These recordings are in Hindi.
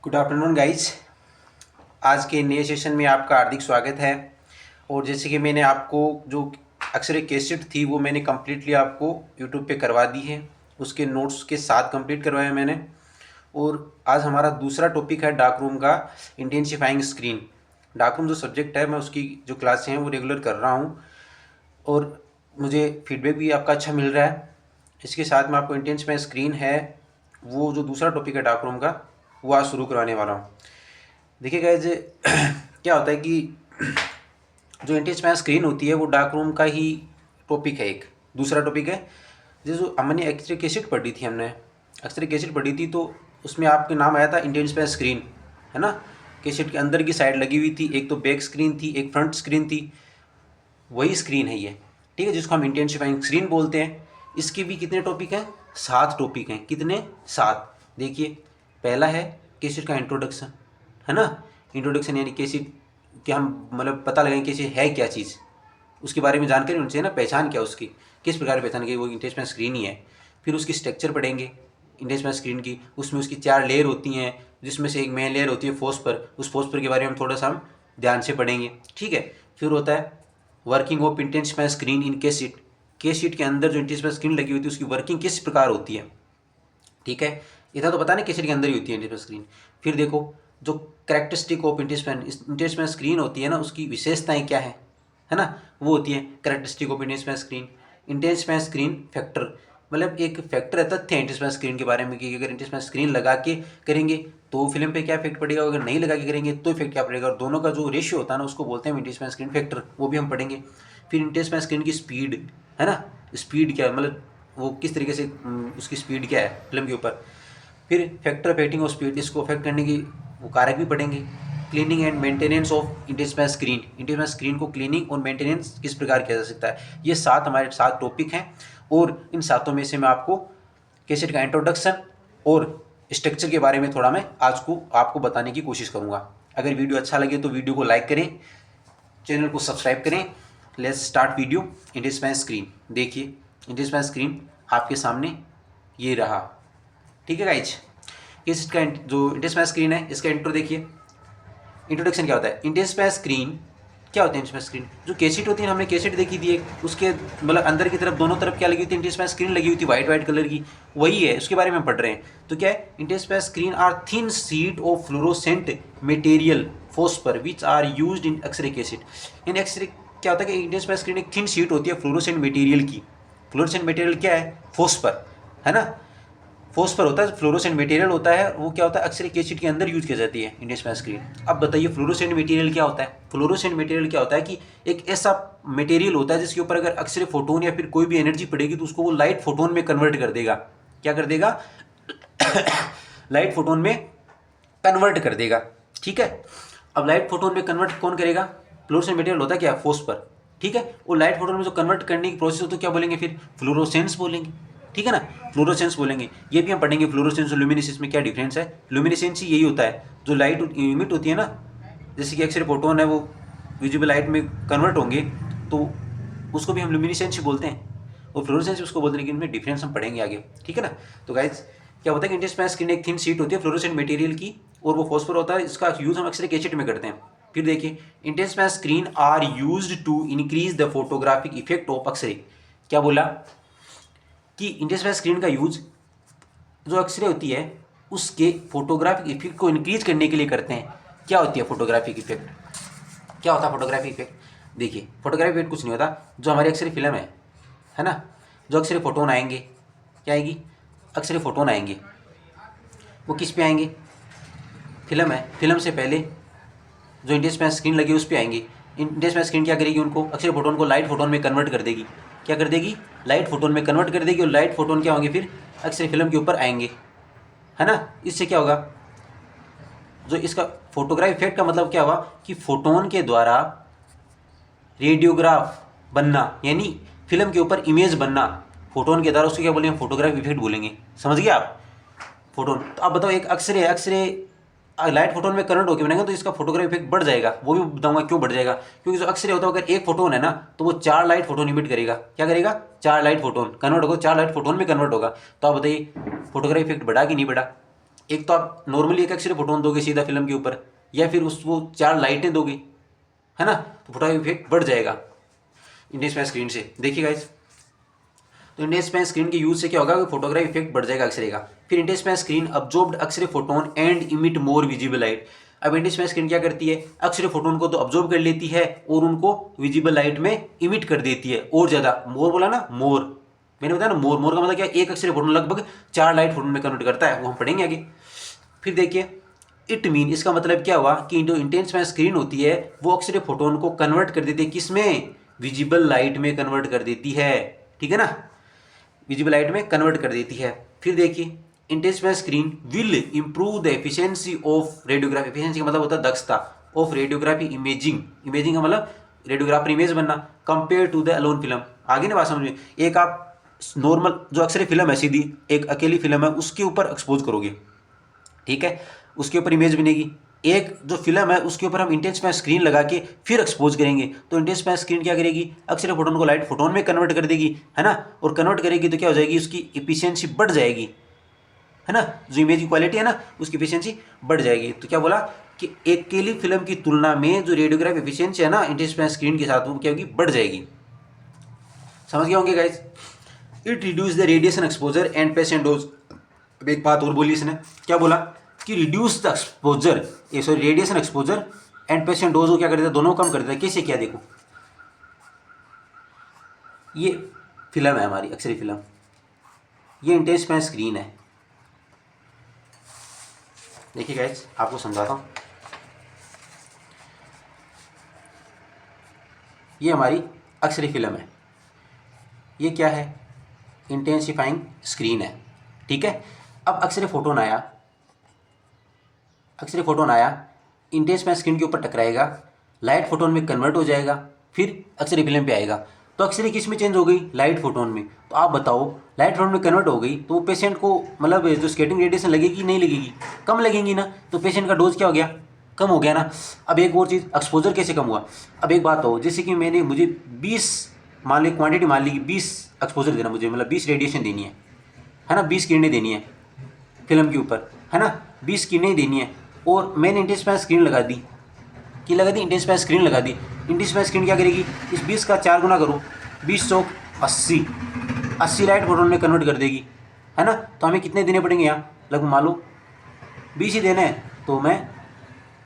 Good afternoon guys. आज के नए सेशन में आपका हार्दिक स्वागत है। और जैसे कि मैंने आपको जो अक्सर कैसेट थी वो मैंने कम्प्लीटली आपको यूट्यूब पे करवा दी है, उसके नोट्स के साथ कंप्लीट करवाया मैंने। और आज हमारा दूसरा टॉपिक है डार्क रूम का इंटेंसिफाइंग स्क्रीन। डार्क रूम जो सब्जेक्ट है, मैं उसकी जो क्लासें हैं वो रेगुलर कर रहा हूँ और मुझे फीडबैक भी आपका अच्छा मिल रहा है। इसके साथ में आपको इंटेंसिफाइंग स्क्रीन है, वो जो दूसरा टॉपिक है डार्क रूम का, वो आज शुरू करवाने वाला हूँ। देखिए गाइज, क्या होता है कि जो इंटेंसिफायर स्क्रीन होती है वो डार्क रूम का ही टॉपिक है। एक दूसरा टॉपिक है जो हमने एक्सरे एसिड पढ़ी थी, हमने एक्सरे एसिड पढ़ी थी, तो उसमें आपके नाम आया था इंटेंसिफायर स्क्रीन, है ना। कैसेट के अंदर की साइड लगी हुई थी, एक तो बैक स्क्रीन थी, एक फ्रंट स्क्रीन थी। वही स्क्रीन है ये, ठीक है, जिसको हम इंटेंसिफाइंग स्क्रीन बोलते हैं। इसके भी कितने टॉपिक हैं? 7 टॉपिक हैं। कितने? 7। देखिए, पहला है कैसेट का इंट्रोडक्शन, है ना। इंट्रोडक्शन यानी कैसेट कि हम मतलब पता लगाएं कैसेट है क्या चीज़, उसके बारे में जानकारी होनी चाहिए ना, पहचान क्या उसकी, किस प्रकार पहचान की वो इंटेंसिफाइंग स्क्रीन ही है। फिर उसकी स्ट्रक्चर पढ़ेंगे इंटेंसिफाइंग स्क्रीन की। उसमें उसकी 4 लेयर होती हैं, जिसमें से एक मेन लेयर होती है फॉस्फर। उस फॉस्फर के बारे में हम थोड़ा सा हम ध्यान से पढ़ेंगे, ठीक है। फिर होता है working of intensifying screen in cassette. Cassette के अंदर जो इंटेंसिफाइंग स्क्रीन लगी हुई थी उसकी वर्किंग किस प्रकार होती है, ठीक है। इतना तो पता नहीं कैसेट के अंदर ही होती है इंटेंसिफाइंग स्क्रीन। फिर देखो, जो कैरेक्टरिस्टिक ऑफ इंटेंसिफाइंग स्क्रीन होती है ना, उसकी विशेषताएं क्या है ना, वो होती है characteristic of intensifying screen. Intensifying screen factor, मतलब एक फैक्टर है, तथ्य है इंटेंसिफाइंग स्क्रीन के बारे में कि अगर इंटेंसिफाइंग स्क्रीन लगा के करेंगे तो फिल्म पे क्या इफेक्ट पड़ेगा, अगर नहीं लगा के करेंगे तो इफेक्ट क्या पड़ेगा। और दोनों का जो रेशियो होता है ना, उसको बोलते हैं इंटेंसिफाइंग स्क्रीन फैक्टर, वो भी हम पढ़ेंगे। फिर इंटेंसिफाइंग स्क्रीन की स्पीड, है ना, स्पीड क्या है, मतलब वो किस तरीके से उसकी स्पीड क्या है फिल्म के ऊपर। फिर फैक्टर अफेक्टिंग ऑफ स्पीड, इसको अफेक्ट करने की वो कारक भी पढ़ेंगे। Cleaning and maintenance of intensifying screen, intensifying screen को क्लीनिंग और मेंटेनेंस किस प्रकार किया जा सकता है। ये 7 हमारे 7 टॉपिक हैं। और इन सातों में से मैं आपको कैसेट का इंट्रोडक्शन और स्ट्रक्चर के बारे में थोड़ा मैं आज को आपको बताने की कोशिश करूँगा। अगर वीडियो अच्छा लगे तो वीडियो को लाइक करें, चैनल को सब्सक्राइब करें। Let's start video. Intensifying screen, देखिए इंटेंसिफाइंग स्क्रीन आपके सामने ये रहा, ठीक है गाइज। इसका जो इंटेंसिफाइंग स्क्रीन है, इसका इंट्रो देखिए। इंट्रोडक्शन क्या होता है, इंटेंसिफाइंग स्क्रीन क्या होता है। इंटेंसिफाइंग स्क्रीन जो कैसेट होती है, हमने कैसेट देखी थी एक, उसके मतलब अंदर की तरफ दोनों तरफ क्या लगी हुई थी, इंटेंसिफाइंग स्क्रीन लगी हुई थी वाइट कलर की, वही है, उसके बारे में हम पढ़ रहे हैं। तो क्या है, intensifying screen are thin sheet of fluorescent material phosphor which are used in X-ray cassette. In X-ray क्या होता है कि इंटेंसिफाइंग स्क्रीन एक थिन शीट होती है फ्लोरोसेंट मटेरियल की। फ्लोरोसेंट मटेरियल क्या है, फॉस्फर, है ना। फॉस्फर होता है, फ्लोरोसेंट मटेरियल होता है, वो क्या होता है एक्सरे कैसेट के अंदर यूज किया जाती है इंटेंसिफाइंग स्क्रीन। अब बताइए फ्लोरोसेंट मटेरियल क्या होता है। फ्लोरोसेंट मटेरियल क्या होता है कि एक ऐसा मटेरियल होता है जिसके ऊपर अगर एक्सरे फोटोन या फिर कोई भी एनर्जी पड़ेगी तो उसको वो लाइट फोटोन में कन्वर्ट कर देगा। क्या कर देगा? लाइट फोटोन में कन्वर्ट कर देगा, ठीक है। अब लाइट फोटोन में कन्वर्ट कौन करेगा? फ्लोरोसेंट मटेरियल होता है क्या, फॉस्फर, ठीक है। वो लाइट फोटोन में जो कन्वर्ट करने की प्रोसेस होती है क्या बोलेंगे फिर, फ्लोरोसेंस बोलेंगे, ठीक है ना। फ्लोरोसेंस बोलेंगे। ये भी हम पढ़ेंगे फ्लोरोसेंस और ल्यूमिनेसेंस में क्या डिफरेंस है। ल्यूमिनेसेंस यही होता है जो लाइट इमिट होती है ना, जैसे कि एक्सरे फोटोन है वो विजिबल लाइट में कन्वर्ट होंगे तो उसको भी हम ल्यूमिनेसेंस ही बोलते हैं, और फ्लोरोसेंस उसको बोलते हैं, लेकिन इनमें डिफरेंस हम पढ़ेंगे आगे, ठीक है ना। तो गाइज क्या होता है कि इंटेंसिफाइंग स्क्रीन एक थिन शीट होती है फ्लोरोसेंट मटेरियल की, और वो फॉस्फर होता है, इसका यूज हम एक्सरे कैसेट में करते हैं। फिर देखिए, intensifying screen are used to increase the photographic effect of X-ray. क्या बोला कि इंटेंसिफाइंग स्क्रीन का यूज जो एक्सरे होती है उसके फोटोग्राफिक इफेक्ट को इंक्रीज करने के लिए करते हैं। क्या होती है फोटोग्राफिक इफेक्ट, क्या होता है फोटोग्राफिक इफेक्ट? देखिए, फोटोग्राफिक इफेक्ट कुछ नहीं होता, जो हमारी एक्सरे फिल्म है ना, जो एक्सरे फोटोन आएंगे, क्या आएगी, एक्सरे फोटोन आएंगे, वो किस पे आएंगे, फिल्म है, फिल्म से पहले जो इंटेंसिफाइंग स्क्रीन लगी है उस पर आएंगे। इंटेंसिफाइंग स्क्रीन क्या करेगी, उनको एक्सरे फोटोन को लाइट फोटोन में कन्वर्ट कर देगी। क्या कर देगी, लाइट फोटोन में कन्वर्ट कर देगी, और लाइट फोटोन क्या होंगे फिर एक्सरे फिल्म के ऊपर आएंगे, है ना। इससे क्या होगा, जो इसका फोटोग्राफ इफेक्ट का मतलब क्या हुआ कि फोटोन के द्वारा रेडियोग्राफ बनना, यानी फिल्म के ऊपर इमेज बनना फोटोन के द्वारा, उसको क्या बोलेंगे, फोटोग्राफ इफेक्ट बोलेंगे। समझ गए आप, फोटोन। तो अब बताओ, एक एक्सरे है, एक्सरे लाइट फोटोन में कन्वर्ट होकर बनेगा तो इसका फोटोग्राफ इफेक्ट बढ़ जाएगा। वो भी बताऊंगा क्यों बढ़ जाएगा, क्योंकि जो एक्सरे होता है अगर एक फोटोन है ना तो वो 4 लाइट फोटोन इमिट करेगा। क्या करेगा, 4 लाइट फोटोन कन्वर्ट होगा, 4 लाइट फोटोन में कन्वर्ट होगा। तो आप बताइए फोटोग्राफ इफेक्ट बढ़ा कि नहीं बढ़ा, एक तो आप नॉर्मली एक एक्सरे फोटोन दोगे सीधा फिल्म के ऊपर, या फिर उसको 4 लाइटें दोगे, है ना, तो फोटोग्राफी इफेक्ट बढ़ जाएगा इंटेंसिफाई स्क्रीन से। देखिए गाइस, तो इंटेंसिफाई स्क्रीन के यूज से क्या होगा कि फोटोग्राफी इफेक्ट बढ़ जाएगा एक्सरे का। फिर intensify screen absorbed x ray photon and emit more visible light. अब इंटेंसिफाई स्क्रीन क्या करती है, एक्सरे फोटोन को तो अब्जॉर्ब कर लेती है और उनको विजिबल लाइट में इमिट कर देती है और ज़्यादा। मोर बोला ना, मोर, मैंने बताया ना, मोर, मोर का मतलब क्या, एक एक्सरे फोटोन लगभग 4 लाइट फोटोन में कन्वर्ट करता है, वो हम पढ़ेंगे आगे। फिर देखिए इट मीन, इसका मतलब क्या हुआ कि जो इंटेंसिफाई स्क्रीन होती है वो एक्सरे फोटोन को कन्वर्ट कर देती है, किसमें, विजिबल लाइट में कन्वर्ट कर देती है, ठीक है ना, विजिबल लाइट में कन्वर्ट कर देती है। फिर देखिए intensify screen will improve the efficiency of radiography. Efficiency का मतलब होता है दक्षता, ऑफ रेडियोग्राफी इमेजिंग। इमेजिंग का मतलब रेडियोग्राफर इमेज बनना, compare to the alone film. आगे ना बात समझ में, एक आप नॉर्मल जो अक्सर फिल्म है सीधी एक अकेली फिल्म है उसके ऊपर एक्सपोज करोगे, ठीक है, उसके ऊपर इमेज बनेगी। एक जो फिल्म है उसके ऊपर हम इंटेंसिफाई स्क्रीन लगा के फिर एक्सपोज करेंगे, तो इंटेंसिफाई स्क्रीन क्या करेगी, अक्सर फोटोन को लाइट फोटोन में कन्वर्ट कर देगी, है ना, और कन्वर्ट करेगी तो क्या हो जाएगी, उसकी एफिशिएंसी बढ़ जाएगी, है ना, जो इमेज की क्वालिटी है ना उसकी एफिशिएंसी बढ़ जाएगी। तो क्या बोला कि अकेली फिल्म की तुलना में जो रेडियोग्राफ एफिशिएंसी है ना इंटेंसिफाई स्क्रीन के साथ, वो क्या होगी, बढ़ जाएगी। समझ गए होंगे guys. It reduce the radiation exposure and patient dose. अब एक बात और बोली इसने, क्या बोला कि reduce the exposure, sorry radiation exposure and patient dose को क्या कर देता है, दोनों कम कर देता है। कैसे, क्या, देखो ये फिल्म है हमारी एक्सरे फिल्म, ये इंटेंसिफाई स्क्रीन है। देखिए गाइस आपको समझाता हूँ, ये हमारी एक्सरे फिल्म है, ये क्या है, इंटेंसिफाइंग स्क्रीन है, ठीक है। अब एक्सरे फोटोन आया, एक्सरे फोटोन आया, इंटेंसिफाई स्क्रीन के ऊपर टकराएगा, लाइट फोटोन में कन्वर्ट हो जाएगा, फिर एक्सरे फिल्म पे आएगा। तो एक्सरे किस में चेंज हो गई, लाइट फोटोन में। तो आप बताओ लाइट फोटोन में कन्वर्ट हो गई तो वो पेशेंट को मतलब जो स्कैटरिंग रेडिएशन लगेगी नहीं लगेगी, कम लगेंगी ना, तो पेशेंट का डोज क्या हो गया, कम हो गया ना। अब एक और चीज़, एक्सपोजर कैसे कम हुआ। अब एक बात हो, जैसे कि मैंने मुझे 20 मान ली क्वांटिटी, मान ली कि 20 एक्सपोजर देना मुझे, मतलब 20 रेडिएशन देनी है ना, 20 किरणें देनी है फिल्म के ऊपर, है ना, 20 किरणें देनी है, और मैंने इंटेंसिफाई स्क्रीन लगा दी, कि लगा दी, इंटेंसिफाई स्क्रीन लगा दी। इंटेंसिफाई स्क्रीन क्या करेगी, इस 20 का 4 गुना करो, 20 चौक 80, 80 लाइट फोटोन में कन्वर्ट कर देगी, है ना। तो हमें कितने देने पड़ेंगे यहाँ, लगभग मान लो 20 ही देने हैं, तो मैं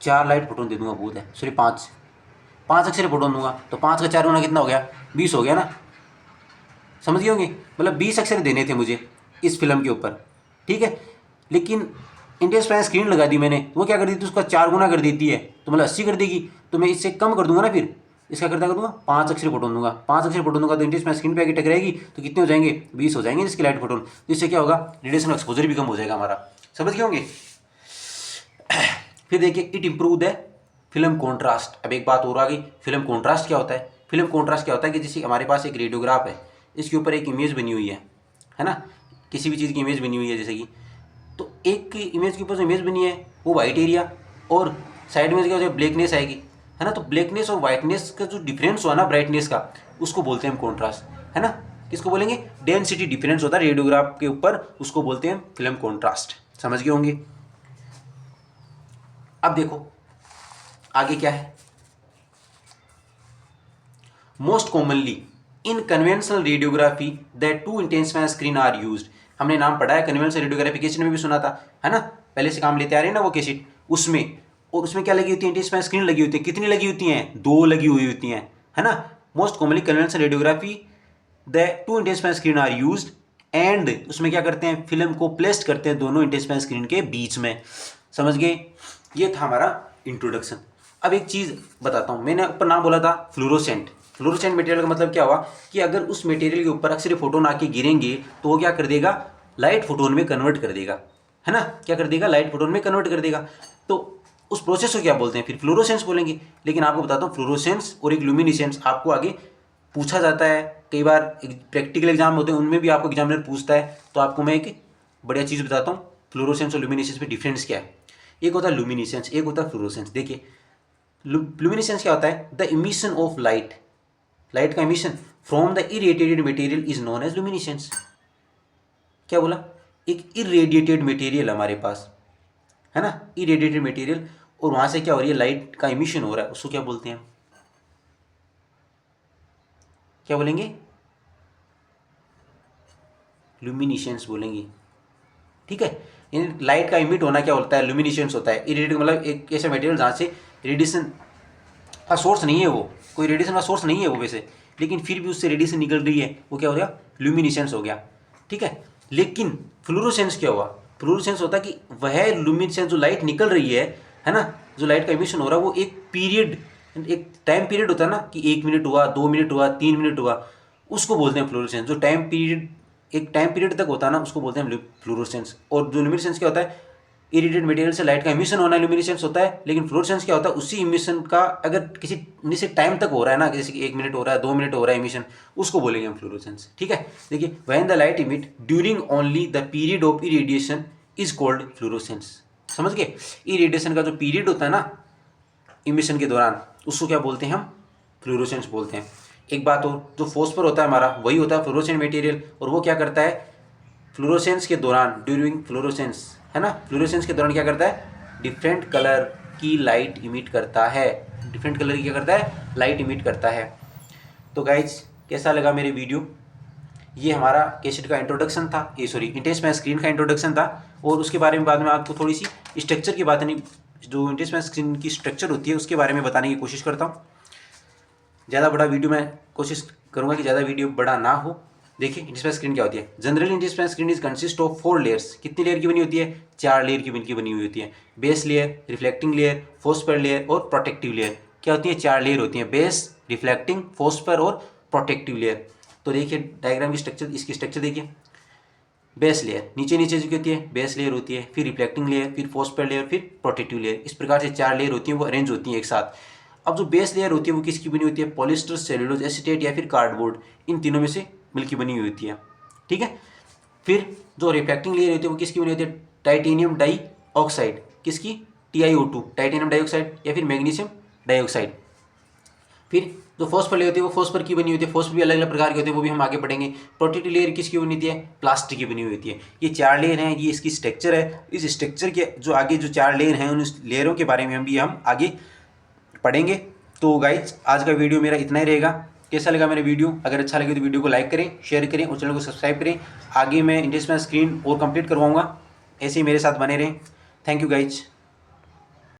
4 लाइट फोटोन दे दूंगा, बहुत है, सॉरी 5 अक्सर फोटोन दूंगा, तो 5 का 4 गुना कितना हो गया, 20 हो गया ना। समझ गए होंगे, मतलब 20 अक्सर देने थे मुझे इस फिल्म के ऊपर, ठीक है। लेकिन इंटेंसिफाई स्क्रीन लगा दी मैंने, वो क्या कर देती है, उसका 4 गुना कर देती है, तो मतलब 80 कर देगी। तो मैं इससे कम कर दूंगा ना, फिर इसका करता कर दूंगा 5 अक्षर फोटोन दूंगा, 5 अक्षर फोटोन दूंगा, तो इंटेंसिफाई स्क्रीन पे आके टकराएगी, तो कितने हो जाएंगे, 20 हो जाएंगे इसकी लाइट फोटोन। तो इससे क्या होगा, रेडिएशन एक्सपोजर भी कम हो जाएगा हमारा। समझ गए होंगे। फिर देखिए it improve the film contrast. अब एक बात और आ गई, फिल्म कॉन्ट्रास्ट क्या होता है। फिल्म कॉन्ट्रास्ट क्या होता है कि जैसे हमारे पास एक रेडियोग्राफ है, इसके ऊपर एक इमेज बनी हुई है ना, किसी भी चीज़ की इमेज बनी हुई है जैसे कि, तो एक इमेज के ऊपर जो इमेज बनी है वो वाइट एरिया, और साइड में क्या हो जाए, ब्लैकनेस आएगी, है ना। तो ब्लैकनेस और वाइटनेस का जो डिफरेंस हुआ ना ब्राइटनेस का, उसको बोलते हैं हम कॉन्ट्रास्ट, है ना। किसको बोलेंगे, डेंसिटी डिफरेंस होता है रेडियोग्राफ के ऊपर, उसको बोलते हैं फिल्म कॉन्ट्रास्ट। समझ गए होंगे। अब देखो आगे क्या है, most commonly in conventional radiography that 2 intensify screen are used. हमने नाम पढ़ा है कन्वेंशनल रेडियोग्राफी, कैसेट में भी सुना था, है ना, पहले से काम लेते आ रहे हैं ना वो कैसेट, उसमें, और उसमें क्या लगी होती है, इंटेंसिफाई स्क्रीन लगी होती है। कितनी लगी होती हैं, 2 लगी हुई होती हैं, है ना। Most commonly conventional radiography the 2 intensify screen are used, and उसमें क्या करते हैं, फिल्म को प्लेस्ड करते हैं दोनों इंटेंसिफाई स्क्रीन के बीच में। समझ गए, ये था हमारा इंट्रोडक्शन। अब एक चीज़ बताता हूँ, मैंने ऊपर नाम बोला था फ्लोरोसेंट। फ्लोरोसेंट मटेरियल का मतलब क्या हुआ कि अगर उस मटेरियल के ऊपर अक्सर फोटोन आके गिरेंगे तो वो क्या कर देगा, लाइट फोटोन में कन्वर्ट कर देगा, है ना, क्या कर देगा, लाइट फोटोन में कन्वर्ट कर देगा। तो उस प्रोसेस को क्या बोलते हैं, फिर फ्लोरोसेंस बोलेंगे। लेकिन आपको बताता हूँ, फ्लोरोसेंस और एक ल्यूमिनिसेंस आपको आगे पूछा जाता है, कई बार प्रैक्टिकल एग्जाम होते हैं उनमें भी आपको एग्जामिनर पूछता है। तो आपको मैं एक बढ़िया चीज़ बताता हूँ, फ्लोरोसेंस और ल्यूमिनिसेंस में डिफरेंस क्या है। एक होता है ल्यूमिनिसेंस, एक होता है फ्लोरोसेंस। देखिए ल्यूमिनिसेंस क्या होता है, the emission of light, light का emission from the irradiated material is known as luminescence. क्या बोला, एक इरेडिएटेड मटेरियल हमारे पास, है ना, इरेडिएटेड मटेरियल, और वहाँ से क्या हो रही है, लाइट का इमिशन हो रहा है, उसको क्या बोलते हैं, क्या बोलेंगे, ल्यूमिनेसेंस बोलेंगे। ठीक है, इन लाइट का इमिट होना क्या होता है, ल्यूमिनेसेंस होता है। इरेडिएटेड मतलब एक ऐसा मटेरियल जहाँ से रेडिएशन का सोर्स नहीं है, वो कोई रेडिएशन का सोर्स नहीं है वो वैसे, लेकिन फिर भी उससे रेडिएशन निकल रही है, वो क्या हो गया, ल्यूमिनेसेंस हो गया। ठीक है, लेकिन फ्लोरोसेंस क्या हुआ, फ्लोरोसेंस होता है कि वह ल्यूमिनेसेंस जो लाइट निकल रही है ना, जो लाइट का इमिशन हो रहा है वो एक पीरियड, एक टाइम पीरियड होता है ना, कि 1 मिनट हुआ, 2 मिनट हुआ, 3 मिनट हुआ, उसको बोलते हैं फ्लोरोसेंस। जो टाइम पीरियड, एक टाइम पीरियड तक होता है ना, उसको बोलते हैं फ्लोरोसेंस। और जो ल्यूमिनेसेंस क्या होता है, इरेडिएटेड मटेरियल से लाइट का इमिशन होना ल्यूमिनेसेंस होता है। लेकिन फ्लोरोसेंस क्या होता है, उसी इमिशन का अगर किसी निश्चित टाइम तक हो रहा है ना, जैसे कि 1 मिनट हो रहा है, 2 मिनट हो रहा है इमिशन, उसको बोलेंगे हम फ्लोरोसेंस। ठीक है, देखिए, when the light emit during only the period of irradiation is called fluorescence. समझ गए, इरेडिएशन का जो पीरियड होता है ना इमिशन के दौरान, उसको क्या बोलते हैं हम, फ्लोरोसेंस बोलते हैं। एक बात और, जो फॉस्फर होता है हमारा, वही होता है फ्लोरोसेंट मटेरियल, और वो क्या करता है, फ्लोरोसेंस के दौरान, ड्यूरिंग फ्लोरोसेंस, है ना, फ्लोरोसेंस के दौरान क्या करता है, डिफरेंट कलर की लाइट इमिट करता है, डिफरेंट कलर की क्या करता है, लाइट इमिट करता है। तो गाइज, कैसा लगा मेरे वीडियो, ये हमारा कैसेट का इंट्रोडक्शन था, ये सॉरी इंटेंस स्क्रीन का इंट्रोडक्शन था, और उसके बारे में बाद में आपको थोड़ी सी स्ट्रक्चर की बात नहीं, जो इंटेंस स्क्रीन की स्ट्रक्चर होती है उसके बारे में बताने की कोशिश करता हूँ। ज़्यादा बड़ा वीडियो मैं कोशिश करूँगा कि ज़्यादा वीडियो बड़ा ना हो। देखिए, इंटेंस स्क्रीन क्या होती है, generally intense screen is consist of 4 layers. कितनी लेयर की बनी होती है, 4 लेयर की मिलकर बनी हुई होती है। Base layer, reflecting layer, phosphor layer और प्रोटेक्टिव लेयर। क्या होती है, 4 लेयर होती हैं, बेस, रिफ्लेक्टिंग, फोस्फर और प्रोटेक्टिव लेयर। तो देखिए डायग्राम की स्ट्रक्चर, इसकी स्ट्रक्चर देखिए, बेस लेयर नीचे नीचे जो होती है, बेस लेयर होती है, फिर रिफ्लेक्टिंग लेयर, फिर फोस्फर लेयर, फिर प्रोटेक्टिव लेयर। इस प्रकार से 4 लेयर होती हैं, वो अरेंज होती हैं एक साथ। अब जो बेस लेयर होती है वो किसकी बनी होती है, पॉलिस्टर, सेलुलोज, एसीटेट या फिर कार्डबोर्ड, इन तीनों में से मिलकर बनी हुई होती है। ठीक है, फिर जो रिफ्लेक्टिंग लेयर होती है वो किसकी बनी होती है, टाइटेनियम डाई ऑक्साइड, किसकी, TiO2, टाइटेनियम डाइऑक्साइड या फिर मैग्नीशियम डाइऑक्साइड। फिर जो फॉस्फर लेयर होती है वो फॉस्फर की बनी होती है, फॉस्फर भी अलग अलग प्रकार के होते हैं, वो भी हम आगे पढ़ेंगे। प्रोटेक्टिव लेयर किसकी बनी होती है, प्लास्टिक की बनी हुई होती है। ये 4 लेयर हैं, ये इसकी स्ट्रक्चर है। इस स्ट्रक्चर के जो आगे जो 4 लेयर हैं, उन लेयरों के बारे में हम आगे पढ़ेंगे। तो गाइज, आज का वीडियो मेरा इतना ही रहेगा। कैसा लगा मेरा वीडियो, अगर अच्छा लगे तो वीडियो को लाइक करें, शेयर करें और चैनल को सब्सक्राइब करें। आगे मैं इंटेंस स्क्रीन और कंप्लीट करवाऊँगा, ऐसे ही मेरे साथ बने रहें। Thank you guys.